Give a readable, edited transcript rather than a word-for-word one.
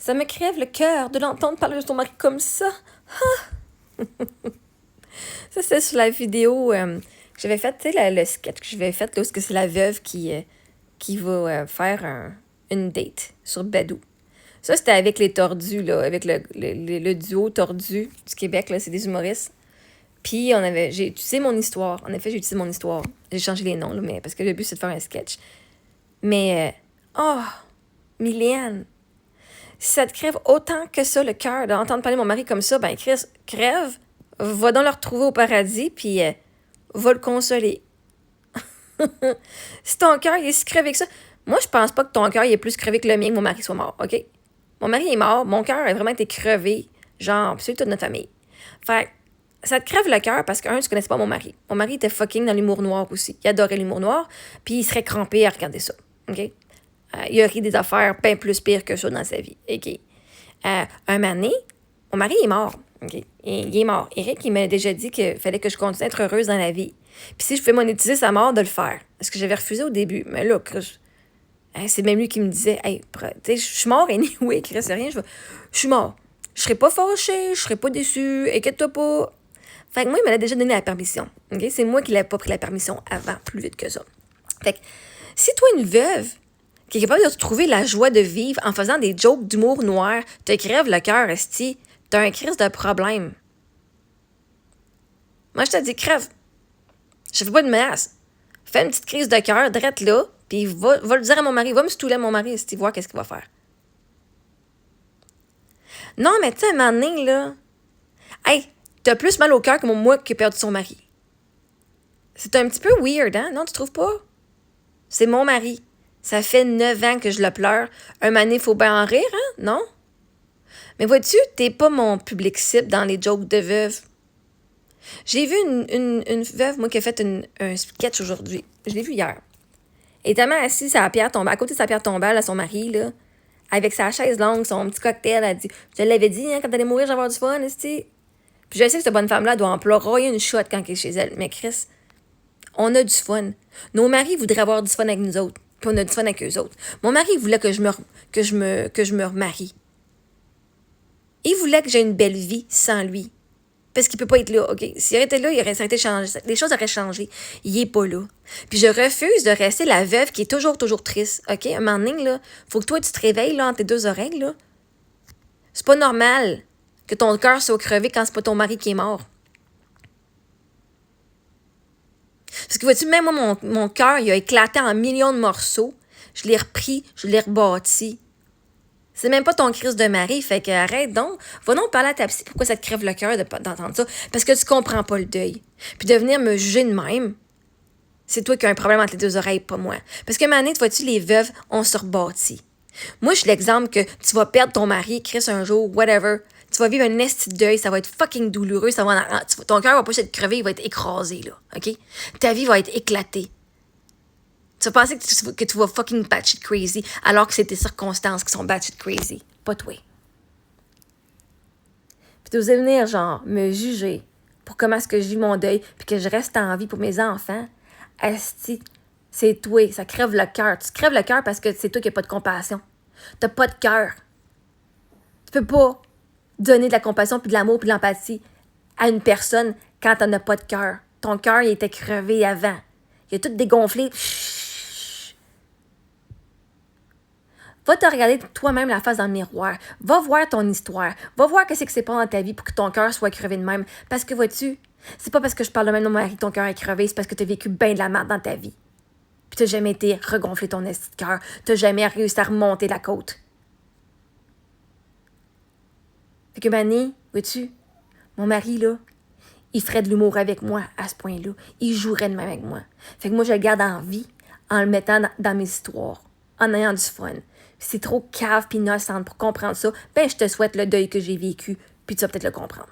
Ça me crève le cœur de l'entendre parler de ton mari comme ça. Ça, c'est sur la vidéo que j'avais faite, tu sais, le sketch que j'avais fait, là, où c'est la veuve qui va faire une date sur Badoo. Ça, c'était avec les Tordus, là, avec le duo Tordu du Québec, là, c'est des humoristes. Puis, j'ai utilisé mon histoire. En effet, j'ai utilisé mon histoire. J'ai changé les noms, là, mais parce que le but, c'est de faire un sketch. Mais, Mylène, si ça te crève autant que ça le cœur d'entendre parler de mon mari comme ça, ben, Chris, crève, va donc le retrouver au paradis, puis va le consoler. Si ton cœur il est si crevé que ça, moi, je pense pas que ton cœur il est plus crevé que le mien, que mon mari soit mort, OK? Mon mari est mort, mon cœur a vraiment été crevé, genre, c'est toute notre famille. Fait ça te crève le cœur parce que, tu connaissais pas mon mari. Mon mari était fucking dans l'humour noir aussi. Il adorait l'humour noir, puis il serait crampé à regarder ça, OK? Il a ri des affaires bien plus pires que ça dans sa vie, OK? Un moment donné, mon mari est mort, OK? Il est mort. Eric, il m'a déjà dit qu'il fallait que je continue à être heureuse dans la vie. Puis si je pouvais monétiser sa mort, de le faire. Parce que j'avais refusé au début. Mais là, Chris, c'est même lui qui me disait, hey, tu sais, je suis mort anyway, Chris, c'est rien, je suis mort. Je serais pas fâchée, je serais pas déçue, inquiète-toi pas. Fait que moi, il m'a déjà donné la permission. OK? C'est moi qui l'avais pas pris la permission avant, plus vite que ça. Fait que, si toi, une veuve, qui est capable de trouver la joie de vivre en faisant des jokes d'humour noir, te crève le cœur, esti, t'as un crise de problème. Moi, je te dis, crève. Je fais pas de menace. Fais une petite crise de cœur, drette là, puis va le dire à mon mari, va me stouler à mon mari, esti, voir qu'est-ce qu'il va faire. Non, mais tu sais, à un moment donné, là, hey, t'as plus mal au cœur que moi qui a perdu son mari. C'est un petit peu weird, hein? Non, tu trouves pas? C'est mon mari. Ça fait 9 ans que je le pleure. Un moment donné, il faut bien en rire, hein? Non? Mais vois-tu, t'es pas mon public cible dans les jokes de veuve. J'ai vu une veuve, moi, qui a fait un sketch aujourd'hui. Je l'ai vu hier. Elle est tellement assise à la pierre tombale, à côté de sa pierre tombale, à son mari, là, avec sa chaise longue, son petit cocktail. Elle dit, je te l'avais dit, hein, quand t'allais mourir, j'avais du fun, esti. Puis je sais que cette bonne femme-là doit employer une shot quand elle est chez elle. Mais Chris, on a du fun. Nos maris voudraient avoir du fun avec nous autres. Puis on a du fun avec eux autres. Mon mari voulait que je me remarie. Il voulait que j'ai une belle vie sans lui. Parce qu'il peut pas être là, OK? S'il était là, ça aurait été changé. Les choses auraient changé. Il est pas là. Puis je refuse de rester la veuve qui est toujours triste, OK? Un moment donné, là, faut que toi, tu te réveilles, là, entre tes deux oreilles, là. C'est pas normal que ton cœur soit crevé quand c'est pas ton mari qui est mort. Parce que vois-tu, même moi, mon cœur, il a éclaté en millions de morceaux. Je l'ai repris, je l'ai rebâti. C'est même pas ton crise de mari, fait que arrête donc. Va donc parler à ta psy, pourquoi ça te crève le cœur d'entendre ça? Parce que tu comprends pas le deuil. Puis de venir me juger de même, c'est toi qui as un problème entre les deux oreilles, pas moi. Parce que maintenant, vois-tu, les veuves, on se rebâtit. Moi, je suis l'exemple que tu vas perdre ton mari, Chris, un jour, whatever. Tu vas vivre un esti de deuil, ça va être fucking douloureux, ton cœur va pas être crevé, il va être écrasé, là, OK? Ta vie va être éclatée. Tu vas penser que tu vas fucking batshit crazy, alors que c'est tes circonstances qui sont batshit crazy, pas toi. Puis tu vas venir, genre, me juger pour comment est-ce que je vis mon deuil, puis que je reste en vie pour mes enfants. Asti, c'est toi, ça crève le cœur. Tu crèves le cœur parce que c'est toi qui n'as pas de compassion. T'as pas de cœur. Tu peux pas donner de la compassion, puis de l'amour, puis de l'empathie à une personne quand t'en as pas de cœur. Ton cœur, il était crevé avant. Il a tout dégonflé. Va te regarder toi-même la face dans le miroir. Va voir ton histoire. Va voir qu'est-ce que c'est pas dans ta vie pour que ton cœur soit crevé de même. Parce que vois-tu, c'est pas parce que je parle de même de mon mari que ton cœur est crevé, c'est parce que t'as vécu bien de la merde dans ta vie. Puis t'as jamais été regonflé ton esti de cœur. T'as jamais réussi à remonter la côte. Fait que Manny, vois-tu, mon mari, là, il ferait de l'humour avec moi à ce point-là. Il jouerait de même avec moi. Fait que moi, je le garde en vie en le mettant dans mes histoires, en ayant du fun. Si c'est trop cave pis innocente pour comprendre ça, ben je te souhaite le deuil que j'ai vécu, puis tu vas peut-être le comprendre.